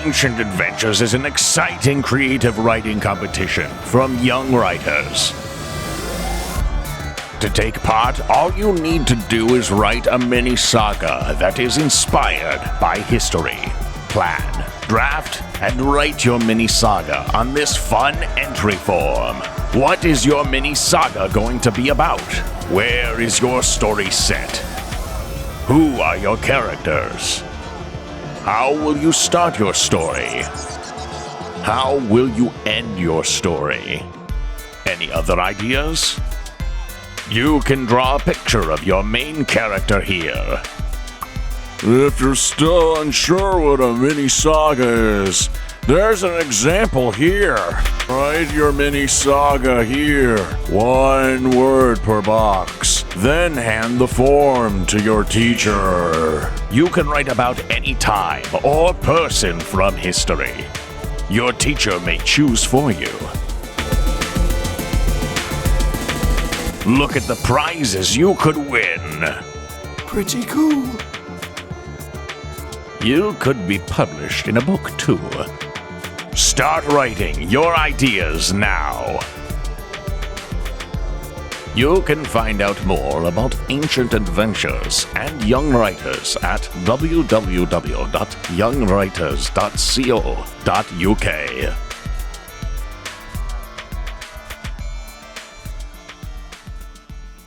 Ancient Adventures is an exciting creative writing competition from young writers. To take part, all you need to do is write a mini saga that is inspired by history. Plan, draft, and write your mini saga on this fun entry form. What is your mini saga going to be about? Where is your story set? Who are your characters? How will you start your story? How will you end your story? Any other ideas? You can draw a picture of your main character here. If you're still unsure what a mini saga is, there's an example here. Write your mini saga here. 1 word per box. Then hand the form to your teacher. You can write about any time or person from history. Your teacher may choose for you. Look at the prizes you could win. Pretty cool. You could be published in a book too. Start writing your ideas now. You can find out more about Ancient Adventures and young writers at www.youngwriters.co.uk.